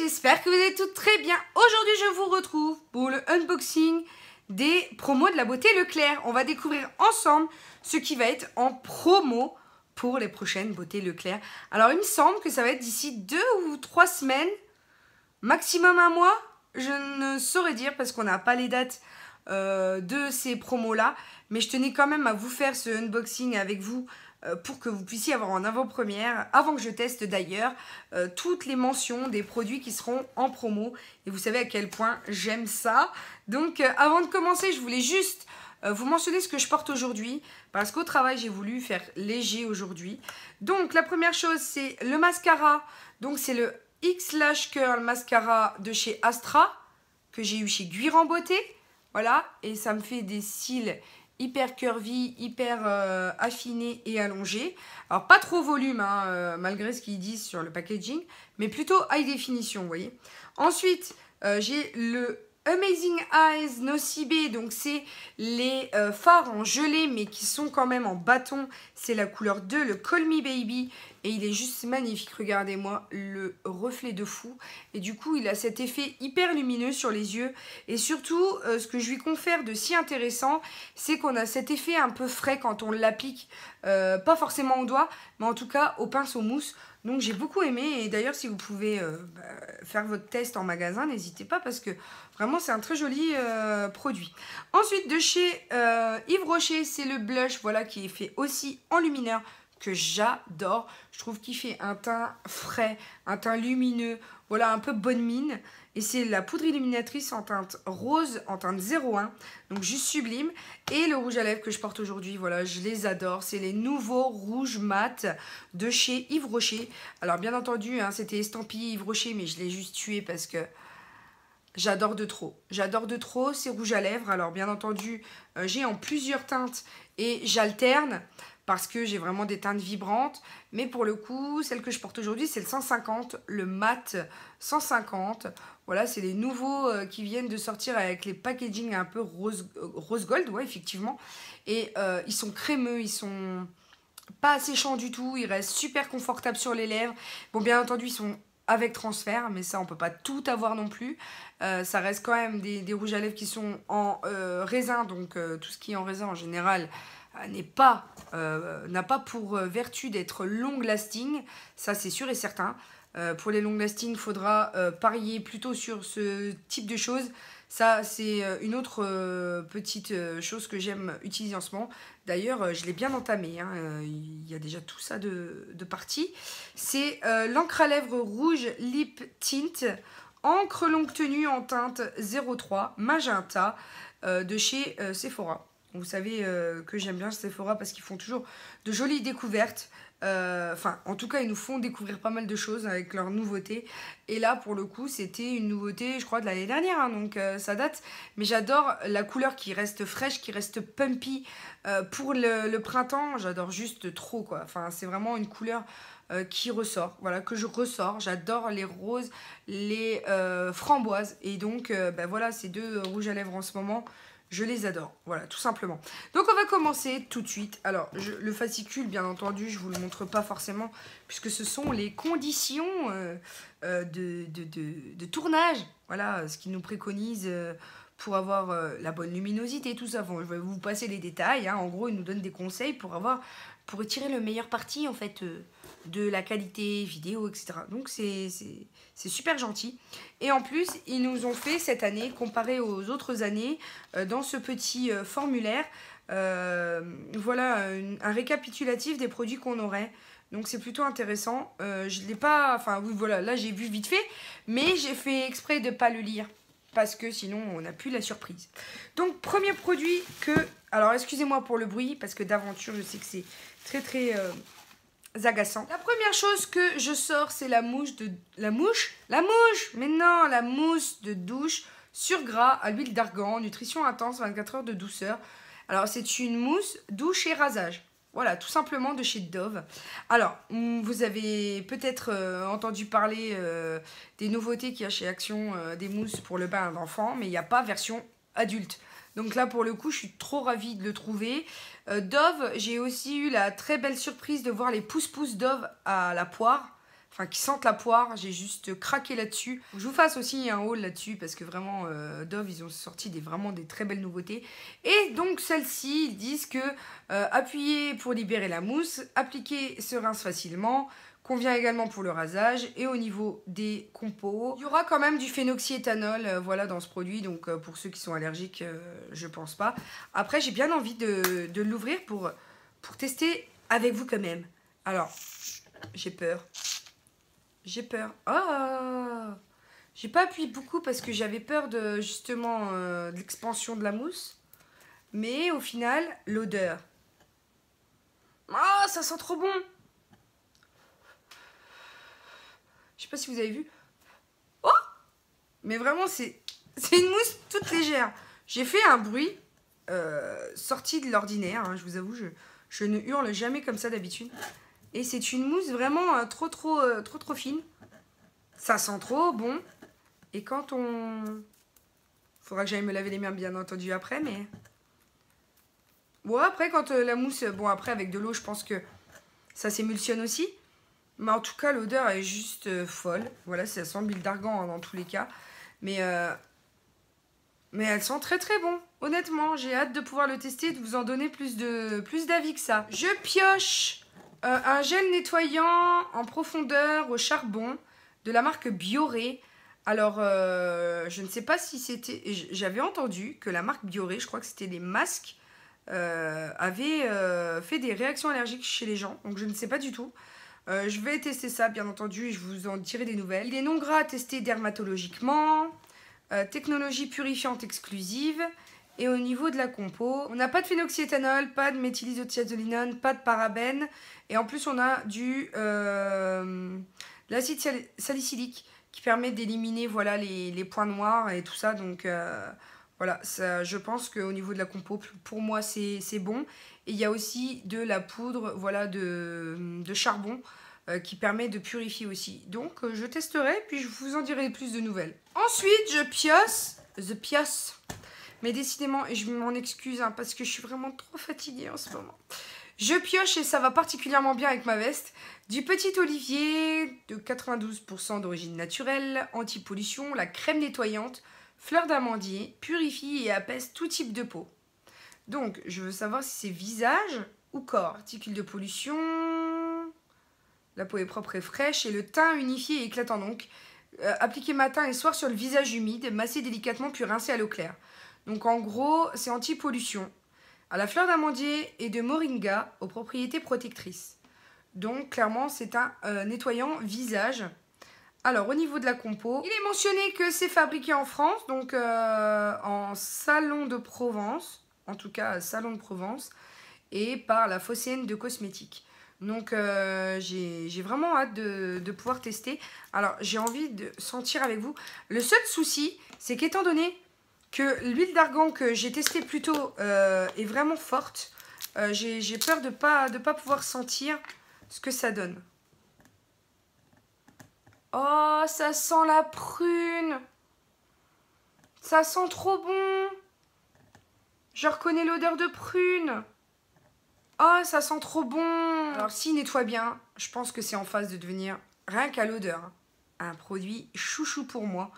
j'espère que vous allez toutes très bien. Aujourd'hui, je vous retrouve pour le unboxing des promos de la beauté Leclerc. On va découvrir ensemble ce qui va être en promo pour les prochaines beautés Leclerc. Alors, il me semble que ça va être d'ici 2 ou 3 semaines, maximum un mois. Je ne saurais dire parce qu'on n'a pas les dates de ces promos-là. Mais je tenais quand même à vous faire ce unboxing avec vous pour que vous puissiez avoir en avant-première, avant que je teste d'ailleurs, toutes les mentions des produits qui seront en promo. Et vous savez à quel point j'aime ça. Donc avant de commencer, je voulais juste vous mentionner ce que je porte aujourd'hui. Parce qu'au travail, j'ai voulu faire léger aujourd'hui. Donc la première chose, c'est le mascara. Donc c'est le X-Lash Curl Mascara de chez Astra, que j'ai eu chez Guiran Beauté. Voilà, et ça me fait des cils hyper curvy, hyper affiné et allongé. Alors pas trop volume, hein, malgré ce qu'ils disent sur le packaging, mais plutôt high définition, vous voyez. Ensuite, j'ai le Amazing Eyes Nocibé, donc c'est les fards en gelée, mais qui sont quand même en bâton. C'est la couleur 2, le Call Me Baby, et il est juste magnifique, regardez-moi le reflet de fou. Et du coup, il a cet effet hyper lumineux sur les yeux. Et surtout, ce que je lui confère de si intéressant, c'est qu'on a cet effet un peu frais quand on l'applique, pas forcément au doigt, mais en tout cas au pinceau mousse. Donc j'ai beaucoup aimé, et d'ailleurs si vous pouvez faire votre test en magasin, n'hésitez pas parce que vraiment c'est un très joli produit. Ensuite de chez Yves Rocher, c'est le blush, voilà, qui est fait aussi en lumineur, que j'adore. Je trouve qu'il fait un teint frais, un teint lumineux, voilà, un peu bonne mine. Et c'est la poudre illuminatrice en teinte rose, en teinte 01, donc juste sublime. Et le rouge à lèvres que je porte aujourd'hui, voilà, je les adore. C'est les nouveaux rouges mat de chez Yves Rocher. Alors bien entendu, hein, c'était estampillé Yves Rocher, mais je l'ai juste tué parce que j'adore de trop. J'adore de trop ces rouges à lèvres. Alors bien entendu, j'ai en plusieurs teintes et j'alterne parce que j'ai vraiment des teintes vibrantes. Mais pour le coup, celle que je porte aujourd'hui, c'est le 150, le mat 150. Voilà, c'est les nouveaux qui viennent de sortir avec les packaging un peu rose gold, ouais, effectivement. Et ils sont crémeux, ils sont pas asséchants du tout, ils restent super confortables sur les lèvres. Bon, bien entendu, ils sont avec transfert, mais ça, on peut pas tout avoir non plus. Ça reste quand même des rouges à lèvres qui sont en raisin, donc tout ce qui est en raisin en général n'a pas pour vertu d'être long lasting, ça c'est sûr et certain. Pour les long lasting, il faudra parier plutôt sur ce type de choses. Ça, c'est une autre petite chose que j'aime utiliser en ce moment. D'ailleurs, je l'ai bien entamé, hein. Il y a déjà tout ça de parti. C'est l'encre à lèvres rouge Lip Tint, encre longue tenue en teinte 03 magenta de chez Sephora. Vous savez que j'aime bien Sephora parce qu'ils font toujours de jolies découvertes. Enfin, en tout cas, ils nous font découvrir pas mal de choses avec leurs nouveautés. Et là, pour le coup, c'était une nouveauté, je crois, de l'année dernière. Hein, donc, ça date. Mais j'adore la couleur qui reste fraîche, qui reste pumpy. Pour le printemps, j'adore juste trop, quoi. Enfin, c'est vraiment une couleur qui ressort. Voilà, que je ressors. J'adore les roses, les framboises. Et donc, ben voilà, ces deux rouges à lèvres en ce moment, je les adore, voilà, tout simplement. Donc on va commencer tout de suite. Alors, le fascicule, bien entendu, je ne vous le montre pas forcément, puisque ce sont les conditions de tournage. Voilà, ce qu'ils nous préconisent pour avoir la bonne luminosité, tout ça. Bon, je vais vous passer les détails. Hein. En gros, ils nous donnent des conseils pour tirer le meilleur parti, en fait, de la qualité vidéo, etc. Donc c'est super gentil. Et en plus, ils nous ont fait cette année, comparé aux autres années, dans ce petit formulaire, voilà, un récapitulatif des produits qu'on aurait. Donc c'est plutôt intéressant. Je l'ai pas, enfin oui, voilà, là j'ai vu vite fait, mais j'ai fait exprès de ne pas le lire, parce que sinon on n'a plus la surprise. Donc premier produit que, alors excusez-moi pour le bruit, parce que d'aventure je sais que c'est très très agaçant. La première chose que je sors, c'est la mousse, mais non, la mousse de douche sur gras à l'huile d'argan, nutrition intense, 24 heures de douceur. Alors c'est une mousse douche et rasage. Voilà, tout simplement de chez Dove. Alors, vous avez peut-être entendu parler des nouveautés qu'il y a chez Action, des mousses pour le bain d'enfant, mais il n'y a pas version adulte. Donc là, pour le coup, je suis trop ravie de le trouver. Dove, j'ai aussi eu la très belle surprise de voir les pousse-pousse Dove à la poire. enfin qui sentent la poire. J'ai juste craqué là-dessus. Je vous fasse aussi un haul là-dessus parce que vraiment Dove, ils ont sorti vraiment des très belles nouveautés. Et donc celle-ci, ils disent que appuyer pour libérer la mousse, appliquer se rince facilement, convient également pour le rasage. Et au niveau des compos, il y aura quand même du phénoxyéthanol voilà, dans ce produit. Donc pour ceux qui sont allergiques, je pense pas. Après, j'ai bien envie de l'ouvrir pour tester avec vous quand même. Alors, j'ai peur. J'ai peur. Oh, j'ai pas appuyé beaucoup parce que j'avais peur de justement de l'expansion de la mousse. Mais au final, l'odeur. Ah, ça sent trop bon. Je sais pas si vous avez vu. Oh, mais vraiment, c'est une mousse toute légère. J'ai fait un bruit sorti de l'ordinaire. Hein, je vous avoue, je ne hurle jamais comme ça d'habitude. Et c'est une mousse vraiment trop fine. Ça sent trop bon. Et quand on... Faudra que j'aille me laver les mains bien entendu après, mais... Bon, après quand la mousse... Bon, après avec de l'eau, je pense que ça s'émulsionne aussi. Mais en tout cas, l'odeur est juste folle. Voilà, ça sent l'huile d'argan hein, dans tous les cas. Mais elle sent très bon. Honnêtement, j'ai hâte de pouvoir le tester et de vous en donner plus d'avis que ça. Je pioche un gel nettoyant en profondeur au charbon de la marque Bioré. Alors, je ne sais pas si c'était... J'avais entendu que la marque Bioré, je crois que c'était des masques, avait fait des réactions allergiques chez les gens. Donc, je ne sais pas du tout. Je vais tester ça, bien entendu, et je vous en dirai des nouvelles. Il est non gras, testé dermatologiquement. Technologie purifiante exclusive. Et au niveau de la compo, on n'a pas de phénoxyéthanol, pas de méthylisothiazolinone, pas de parabènes. Et en plus, on a l'acide salicylique qui permet d'éliminer voilà, les points noirs et tout ça. Donc voilà, ça, je pense qu'au niveau de la compo, pour moi, c'est bon. Et il y a aussi de la poudre voilà, de charbon qui permet de purifier aussi. Donc je testerai, puis je vous en dirai plus de nouvelles. Ensuite, je pioce. Mais décidément, et je m'en excuse hein, parce que je suis vraiment trop fatiguée en ce moment. Je pioche et ça va particulièrement bien avec ma veste. Du petit olivier de 92% d'origine naturelle, anti-pollution, la crème nettoyante, fleur d'amandier, purifie et apaise tout type de peau. Donc, je veux savoir si c'est visage ou corps. Articule de pollution, la peau est propre et fraîche et le teint unifié et éclatant donc. Appliqué matin et soir sur le visage humide, massé délicatement puis rincé à l'eau claire. Donc en gros, c'est anti-pollution. À la fleur d'amandier et de moringa aux propriétés protectrices. Donc clairement, c'est un nettoyant visage. Alors au niveau de la compo, il est mentionné que c'est fabriqué en France, donc en Salon de Provence, en tout cas Salon de Provence, et par la Phocéenne de Cosmétiques. Donc j'ai vraiment hâte de pouvoir tester. Alors j'ai envie de sentir avec vous. Le seul souci, c'est qu'étant donné que l'huile d'argan que j'ai testée plus tôt est vraiment forte, j'ai peur de pas pouvoir sentir ce que ça donne. Oh, ça sent la prune. Ça sent trop bon. Je reconnais l'odeur de prune. Oh, ça sent trop bon. Alors, s'il nettoie bien, je pense que c'est en phase de devenir, rien qu'à l'odeur, un produit chouchou pour moi.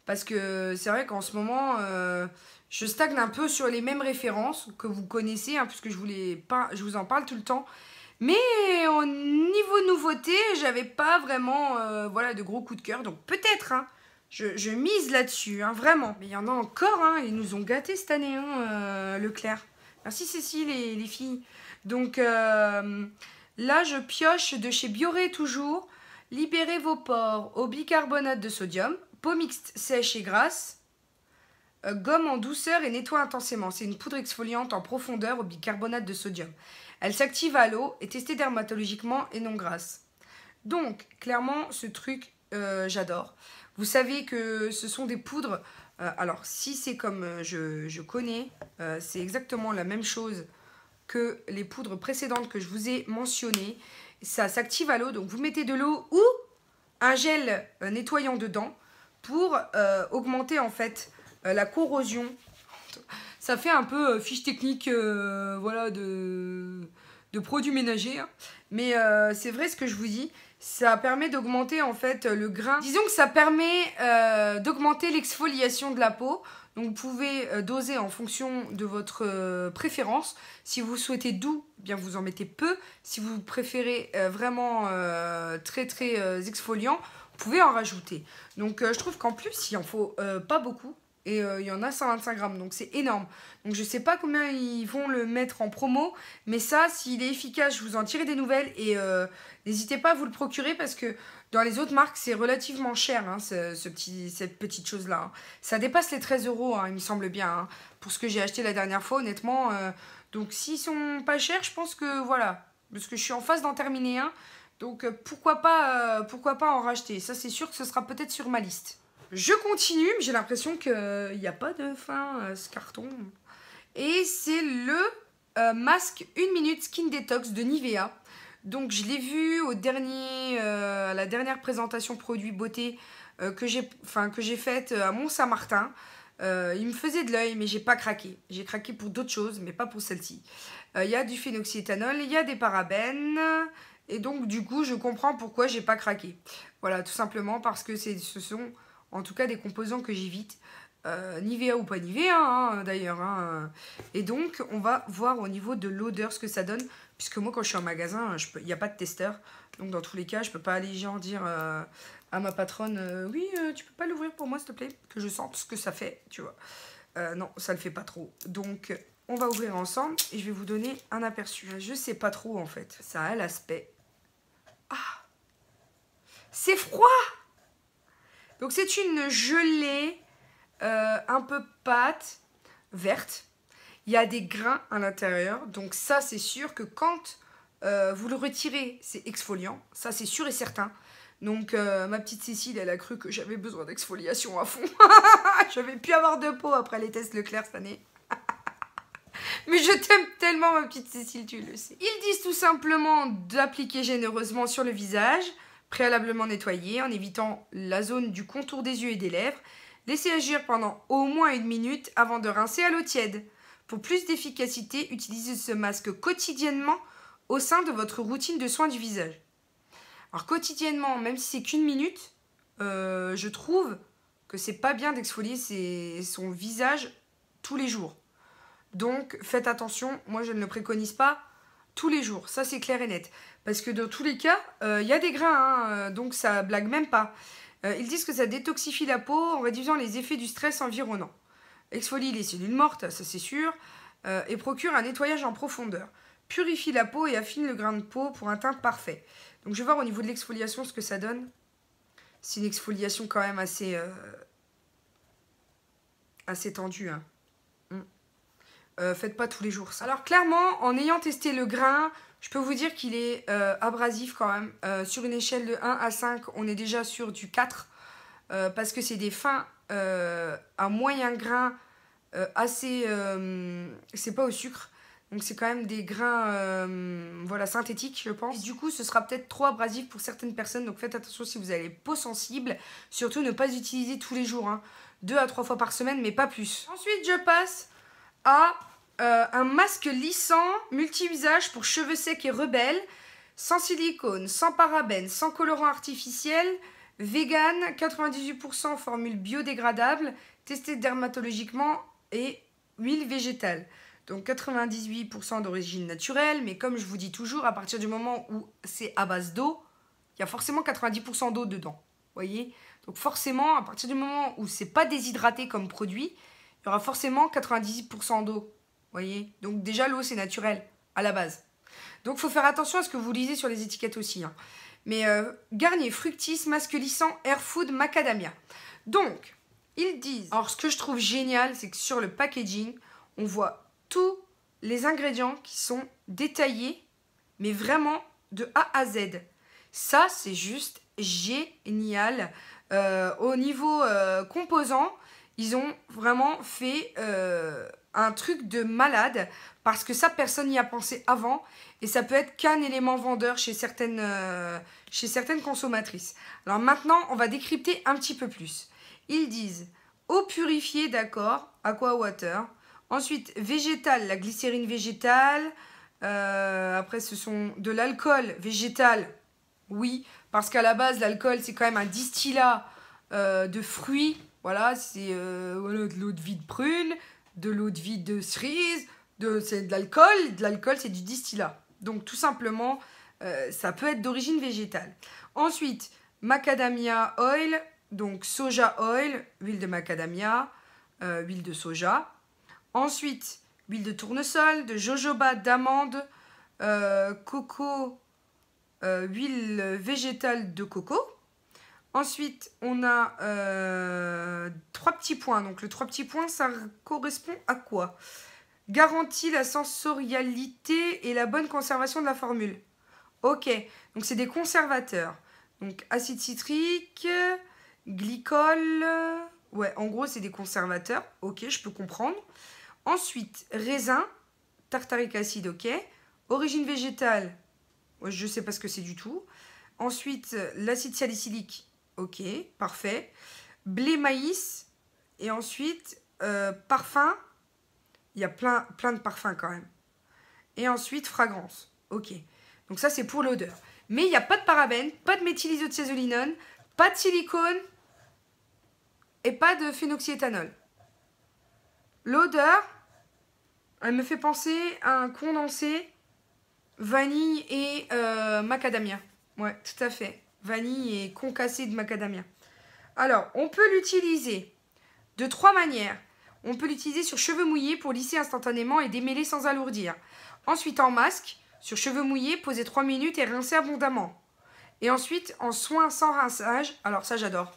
Parce que c'est vrai qu'en ce moment, je stagne un peu sur les mêmes références que vous connaissez, hein, puisque je vous en parle tout le temps. Mais au niveau nouveauté, j'avais pas vraiment voilà, de gros coups de cœur. Donc peut-être, hein, je mise là-dessus, hein, vraiment. Mais il y en a encore, hein, ils nous ont gâtés cette année, hein, Leclerc. Merci Cécile et les filles. Donc là, je pioche de chez Bioré toujours. Libérez vos pores au bicarbonate de sodium. Peau mixte sèche et grasse. Gomme en douceur et nettoie intensément. C'est une poudre exfoliante en profondeur au bicarbonate de sodium. Elle s'active à l'eau, est testée dermatologiquement et non grasse. Donc, clairement, ce truc, j'adore. Vous savez que ce sont des poudres. Alors, si c'est comme je connais, c'est exactement la même chose que les poudres précédentes que je vous ai mentionnées. Ça s'active à l'eau, donc vous mettez de l'eau ou un gel nettoyant dedans pour augmenter en fait la corrosion. Ça fait un peu fiche technique voilà, de produits ménagers. Hein. Mais c'est vrai ce que je vous dis, Ça permet d'augmenter en fait le grain. Disons que ça permet d'augmenter l'exfoliation de la peau. Donc vous pouvez doser en fonction de votre préférence. Si vous souhaitez doux, eh bien vous en mettez peu. Si vous préférez vraiment très exfoliant, vous pouvez en rajouter. Donc je trouve qu'en plus il en faut pas beaucoup. Et il y en a 125 grammes, donc c'est énorme. Donc je sais pas combien ils vont le mettre en promo, mais ça, s'il est efficace, je vous en tirerai des nouvelles. Et n'hésitez pas à vous le procurer parce que dans les autres marques, c'est relativement cher, hein, cette petite chose-là. Hein. Ça dépasse les 13 €, hein, il me semble bien, hein, pour ce que j'ai acheté la dernière fois, honnêtement. Donc s'ils sont pas chers, je pense que voilà, parce que je suis en phase d'en terminer un. Donc pourquoi pas en racheter. Ça, c'est sûr que ce sera peut-être sur ma liste. Je continue, mais j'ai l'impression qu'il n'y a pas de fin à ce carton. Et c'est le masque 1 minute Skin Detox de Nivea. Donc je l'ai vu à la dernière présentation produit beauté que j'ai faite à Mont-Saint-Martin. Il me faisait de l'œil, mais j'ai pas craqué. J'ai craqué pour d'autres choses, mais pas pour celle-ci. Il y a du phénoxyéthanol, il y a des parabènes. Et donc du coup, je comprends pourquoi j'ai pas craqué. Voilà, tout simplement parce que ce sont... En tout cas, des composants que j'évite. Nivea ou pas Nivea, hein, d'ailleurs. Hein. Et donc, on va voir au niveau de l'odeur ce que ça donne. Puisque moi, quand je suis en magasin, il n'y a pas de testeur. Donc, dans tous les cas, je peux pas aller genre dire à ma patronne oui, tu peux pas l'ouvrir pour moi, s'il te plaît, que je sente ce que ça fait, tu vois. Non, ça le fait pas trop. Donc, on va ouvrir ensemble et je vais vous donner un aperçu. Je sais pas trop, en fait. Ça a l'aspect... Ah! C'est froid! Donc c'est une gelée un peu pâte, verte. Il y a des grains à l'intérieur. Donc ça, c'est sûr que quand vous le retirez, c'est exfoliant. Ça, c'est sûr et certain. Donc ma petite Cécile, elle a cru que j'avais besoin d'exfoliation à fond. Je vais plus avoir de peau après les tests Leclerc cette année. Mais je t'aime tellement, ma petite Cécile, tu le sais. Ils disent tout simplement d'appliquer généreusement sur le visage, préalablement nettoyé, en évitant la zone du contour des yeux et des lèvres. Laissez agir pendant au moins 1 minute avant de rincer à l'eau tiède. Pour plus d'efficacité, utilisez ce masque quotidiennement au sein de votre routine de soins du visage. Alors quotidiennement, même si c'est qu'1 minute, je trouve que c'est pas bien d'exfolier son visage tous les jours. Donc faites attention, moi je ne le préconise pas tous les jours, ça c'est clair et net. Parce que dans tous les cas, il y a des grains, hein, donc ça blague même pas. Ils disent que ça détoxifie la peau en réduisant les effets du stress environnant. Exfolie les cellules mortes, ça c'est sûr, et procure un nettoyage en profondeur. Purifie la peau et affine le grain de peau pour un teint parfait. Donc je vais voir au niveau de l'exfoliation ce que ça donne. C'est une exfoliation quand même assez tendue, hein. Faites pas tous les jours ça. Alors clairement, en ayant testé le grain, je peux vous dire qu'il est abrasif quand même. Sur une échelle de 1 à 5, on est déjà sur du 4. Parce que c'est des fins à moyen grain assez... c'est pas au sucre. Donc c'est quand même des grains voilà, synthétiques, je pense. Et du coup, ce sera peut-être trop abrasif pour certaines personnes. Donc faites attention si vous avez les peaux sensibles. Surtout ne pas utiliser tous les jours. Hein. 2 à 3 fois par semaine, mais pas plus. Ensuite, je passe à un masque lissant multi-usage pour cheveux secs et rebelles, sans silicone, sans parabènes, sans colorant artificiel, vegan, 98% formule biodégradable, testé dermatologiquement et huile végétale. Donc 98% d'origine naturelle, mais comme je vous dis toujours, à partir du moment où c'est à base d'eau, il y a forcément 90% d'eau dedans. Voyez ? Donc forcément, à partir du moment où c'est pas déshydraté comme produit, il y aura forcément 98% d'eau. Voyez ? Donc déjà, l'eau, c'est naturel, à la base. Donc, il faut faire attention à ce que vous lisez sur les étiquettes aussi. Hein. Mais Garnier Fructis, masque lissant, Air Food, Macadamia. Donc, ils disent... Alors, ce que je trouve génial, c'est que sur le packaging, on voit tous les ingrédients qui sont détaillés, mais vraiment de A à Z. Ça, c'est juste génial. Au niveau composants, ils ont vraiment fait un truc de malade parce que ça, personne n'y a pensé avant et ça peut être qu'un élément vendeur chez certaines consommatrices. Alors maintenant, on va décrypter un petit peu plus. Ils disent eau purifiée, d'accord, aqua water. Ensuite, végétal, la glycérine végétale. Après, ce sont de l'alcool végétal Oui, parce qu'à la base, l'alcool, c'est quand même un distillat de fruits. Voilà, c'est voilà, de l'eau de vie de prune, de l'eau de vie de cerise, c'est de l'alcool. De l'alcool, c'est du distillat. Donc, tout simplement, ça peut être d'origine végétale. Ensuite, macadamia oil, donc soja oil, huile de macadamia, huile de soja. Ensuite, huile de tournesol, de jojoba, d'amande, coco, huile végétale de coco. Ensuite, on a 3 petits points. Donc, le 3 petits points, ça correspond à quoi? Garantit la sensorialité et la bonne conservation de la formule. Ok, donc c'est des conservateurs. Donc, acide citrique, glycol. Ouais, en gros, c'est des conservateurs. Ok, je peux comprendre. Ensuite, raisin, tartarique acide, ok. Origine végétale, je ne sais pas ce que c'est du tout. Ensuite, l'acide salicylique, ok, parfait. Blé, maïs. Et ensuite, parfum. Il y a plein de parfums quand même. Et ensuite, fragrance, ok. Donc ça, c'est pour l'odeur. Mais il n'y a pas de parabènes, pas de méthylisothiazolinone, pas de silicone et pas de phénoxyéthanol. L'odeur, elle me fait penser à un condensé vanille et macadamia. Ouais, tout à fait. Vanille et concassé de macadamia. Alors, on peut l'utiliser de 3 manières. On peut l'utiliser sur cheveux mouillés pour lisser instantanément et démêler sans alourdir. Ensuite, en masque, sur cheveux mouillés, poser 3 minutes et rincer abondamment. Et ensuite, en soin sans rinçage. Alors ça, j'adore.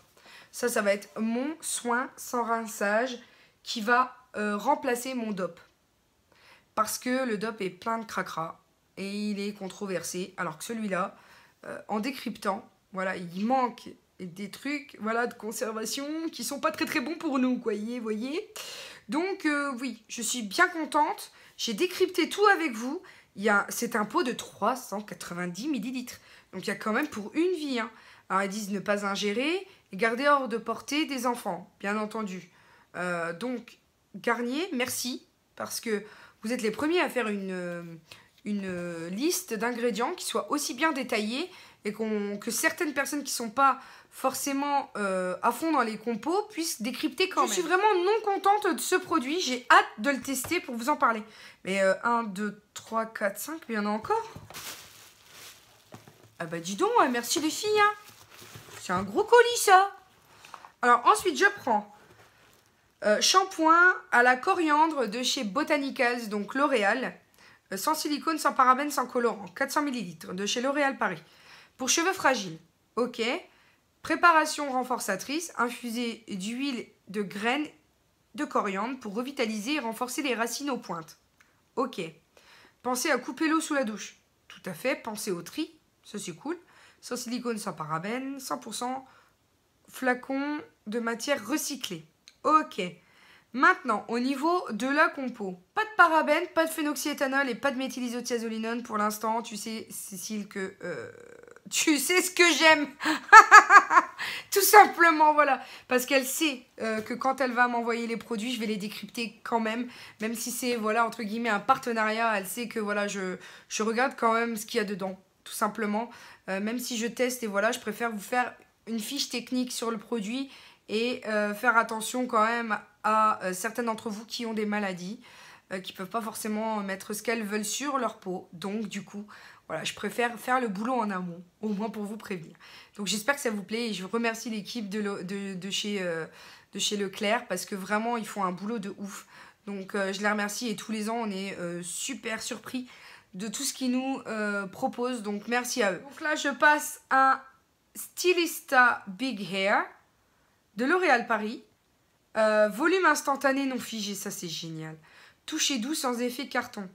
Ça va être mon soin sans rinçage qui va remplacer mon DOP. Parce que le DOP est plein de cracra et il est controversé. Alors que celui-là, en décryptant, voilà, il manque des trucs, voilà, de conservation qui sont pas très bons pour nous, quoi, voyez. Donc oui, je suis bien contente. J'ai décrypté tout avec vous. C'est un pot de 390 millilitres. Donc il y a quand même pour une vie. Hein. Alors ils disent ne pas ingérer et garder hors de portée des enfants, bien entendu. Donc Garnier, merci, parce que vous êtes les premiers à faire une liste d'ingrédients qui soit aussi bien détaillée et que certaines personnes qui ne sont pas forcément à fond dans les compos puissent décrypter quand même. Je suis vraiment non contente de ce produit. J'ai hâte de le tester pour vous en parler. Mais 1, 2, 3, 4, 5, il y en a encore. Ah bah dis donc, merci les filles. Hein. C'est un gros colis ça. Alors ensuite, je prends shampoing à la coriandre de chez Botanicals, donc L'Oréal. Sans silicone, sans parabènes, sans colorant. 400 ml de chez L'Oréal Paris. Pour cheveux fragiles. Ok. Préparation renforçatrice. Infusée d'huile de graines de coriandre pour revitaliser et renforcer les racines aux pointes. Ok. Pensez à couper l'eau sous la douche. Tout à fait. Pensez au tri. Ça, c'est cool. Sans silicone, sans parabènes. 100% flacon de matière recyclée. Ok. Maintenant, au niveau de la compo, pas de parabènes, pas de phénoxyéthanol et pas de méthylisothiazolinone pour l'instant. Tu sais, Cécile, que tu sais ce que j'aime. Tout simplement, voilà. Parce qu'elle sait que quand elle va m'envoyer les produits, je vais les décrypter quand même. Même si c'est, voilà, entre guillemets, un partenariat, elle sait que, voilà, je regarde quand même ce qu'il y a dedans. Tout simplement. Même si je teste et voilà, je préfère vous faire une fiche technique sur le produit et faire attention quand même à certaines d'entre vous qui ont des maladies, qui ne peuvent pas forcément mettre ce qu'elles veulent sur leur peau. Donc du coup, voilà, je préfère faire le boulot en amont, au moins pour vous prévenir. Donc j'espère que ça vous plaît et je remercie l'équipe de chez Leclerc parce que vraiment, ils font un boulot de ouf. Donc je les remercie et tous les ans, on est super surpris de tout ce qu'ils nous proposent. Donc merci à eux. Donc là, je passe un Stylista Big Hair de L'Oréal Paris. Volume instantané non figé, ça c'est génial. Toucher doux sans effet carton.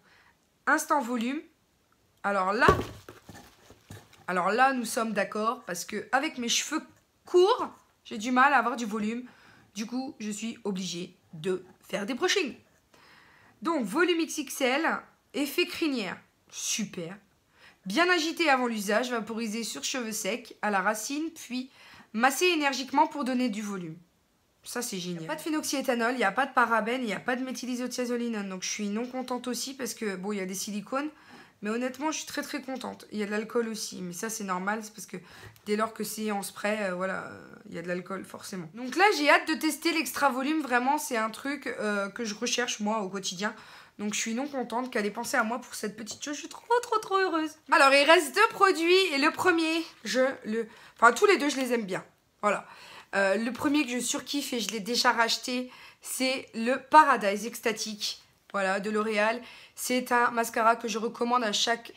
Instant volume. Alors là, nous sommes d'accord parce que avec mes cheveux courts, j'ai du mal à avoir du volume. Du coup, je suis obligée de faire des brushings. Donc, volume XXL, effet crinière. Super. Bien agité avant l'usage, vaporisé sur cheveux secs, à la racine, puis masser énergiquement pour donner du volume. Ça, c'est génial. Il n'y a pas de phénoxyéthanol, il n'y a pas de parabènes, il n'y a pas de méthylisothiazolinone. Donc, je suis non contente aussi parce que, bon, il y a des silicones. Mais honnêtement, je suis très très contente. Il y a de l'alcool aussi, mais ça c'est normal, c'est parce que dès lors que c'est en spray, voilà, il y a de l'alcool forcément. Donc là, j'ai hâte de tester l'extra volume. Vraiment, c'est un truc que je recherche moi au quotidien. Donc je suis non contente qu'elle ait pensé à moi pour cette petite chose. Je suis trop heureuse. Alors, il reste 2 produits et le premier, enfin tous les deux, je les aime bien. Voilà. Le premier que je surkiffe et je l'ai déjà racheté, c'est le Paradise Extatique. Voilà, de L'Oréal. C'est un mascara que je recommande à chaque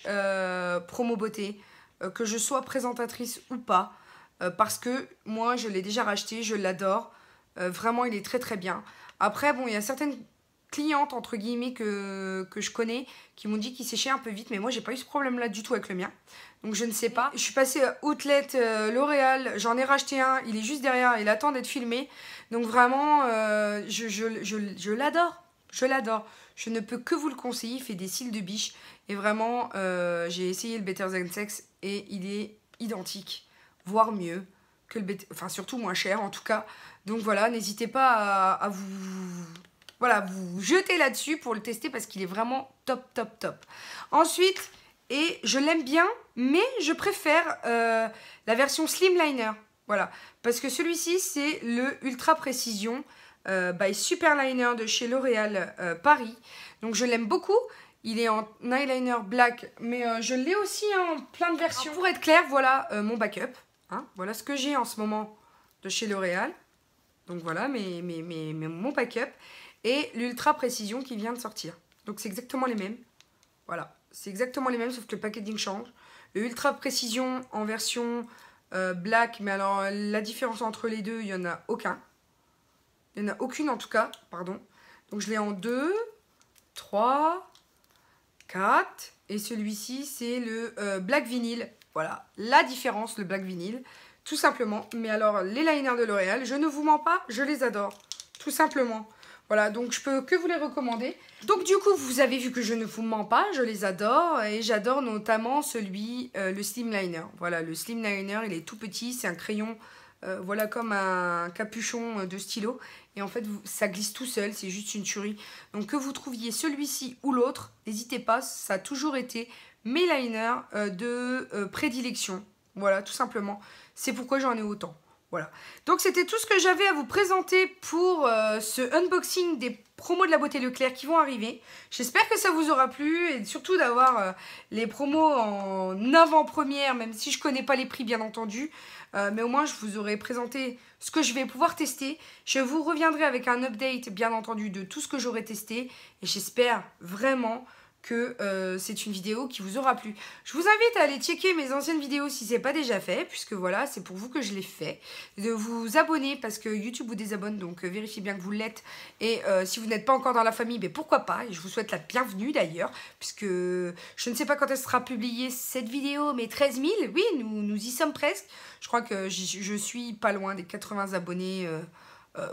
promo beauté, que je sois présentatrice ou pas, parce que moi, je l'ai déjà racheté, je l'adore. Vraiment, il est très bien. Après, bon, il y a certaines clientes, entre guillemets, que je connais, qui m'ont dit qu'il séchait un peu vite, mais moi, j'ai pas eu ce problème-là du tout avec le mien. Donc, je ne sais pas. Je suis passée à Outlet L'Oréal, j'en ai racheté un, il est juste derrière, il attend d'être filmé. Donc, vraiment, je l'adore. Je l'adore. Je ne peux que vous le conseiller. Il fait des cils de biche. Et vraiment, j'ai essayé le Better Than Sex et il est identique, voire mieux que le Better... Enfin, surtout moins cher en tout cas. Donc voilà, n'hésitez pas à vous jeter là-dessus pour le tester parce qu'il est vraiment top. Ensuite, et je l'aime bien, mais je préfère la version Slimliner. Voilà, parce que celui-ci, c'est le Ultra Précision by Superliner de chez L'Oréal Paris. Donc je l'aime beaucoup. Il est en eyeliner black, mais je l'ai aussi en plein de versions. Alors, pour être clair, voilà mon backup. Hein, voilà ce que j'ai en ce moment de chez L'Oréal. Donc voilà mon backup. Et l'Ultra Précision qui vient de sortir. Donc c'est exactement les mêmes. Voilà, c'est exactement les mêmes, sauf que le packaging change. Le Ultra Précision en version black, mais alors la différence entre les deux, il n'y en a aucun. Il n'y en a aucune en tout cas, pardon. Donc je l'ai en 2, 3, 4. Et celui-ci, c'est le Black Vinyl. Voilà, la différence, le Black Vinyl. Tout simplement. Mais alors, les liners de L'Oréal, je ne vous mens pas, je les adore. Tout simplement. Voilà, donc je peux que vous les recommander. Donc du coup, vous avez vu que je ne vous mens pas, je les adore. Et j'adore notamment celui, le Slimliner. Voilà, le Slimliner, il est tout petit, c'est un crayon... voilà, comme un capuchon de stylo. Et en fait, ça glisse tout seul, c'est juste une tuerie. Donc que vous trouviez celui-ci ou l'autre, n'hésitez pas, ça a toujours été mes liners de prédilection. Voilà, tout simplement. C'est pourquoi j'en ai autant. Voilà. Donc c'était tout ce que j'avais à vous présenter pour ce unboxing des promos de la beauté Leclerc qui vont arriver. J'espère que ça vous aura plu et surtout d'avoir les promos en avant-première, même si je connais pas les prix bien entendu. Mais au moins je vous aurai présenté ce que je vais pouvoir tester. Je vous reviendrai avec un update bien entendu de tout ce que j'aurai testé. Et j'espère vraiment que c'est une vidéo qui vous aura plu. Je vous invite à aller checker mes anciennes vidéos si ce n'est pas déjà fait, puisque voilà, c'est pour vous que je l'ai fait. De vous abonner parce que YouTube vous désabonne, donc vérifiez bien que vous l'êtes. Et si vous n'êtes pas encore dans la famille, ben pourquoi pas. Et je vous souhaite la bienvenue d'ailleurs, puisque je ne sais pas quand elle sera publiée cette vidéo, mais 13 000, oui, nous y sommes presque. Je crois que je suis pas loin des 80 abonnés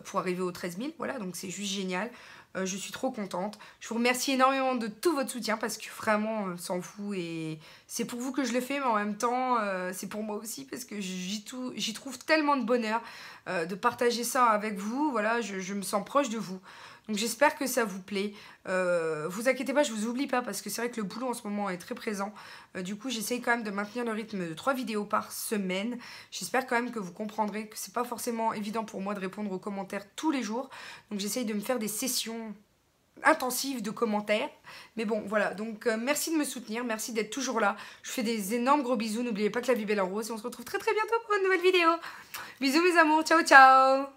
pour arriver aux 13 000, voilà, donc c'est juste génial. Je suis trop contente. Je vous remercie énormément de tout votre soutien parce que vraiment, s'en fout. Et c'est pour vous que je le fais, mais en même temps, c'est pour moi aussi parce que j'y trouve tellement de bonheur de partager ça avec vous. Voilà, je me sens proche de vous. Donc j'espère que ça vous plaît. Vous inquiétez pas, je vous oublie pas parce que c'est vrai que le boulot en ce moment est très présent. Du coup, j'essaye quand même de maintenir le rythme de 3 vidéos par semaine. J'espère quand même que vous comprendrez que c'est pas forcément évident pour moi de répondre aux commentaires tous les jours. Donc j'essaye de me faire des sessions intensives de commentaires. Mais bon, voilà. Donc merci de me soutenir, merci d'être toujours là. Je vous fais des énormes gros bisous. N'oubliez pas que la vie est belle en rose et on se retrouve très bientôt pour une nouvelle vidéo. Bisous mes amours, ciao ciao.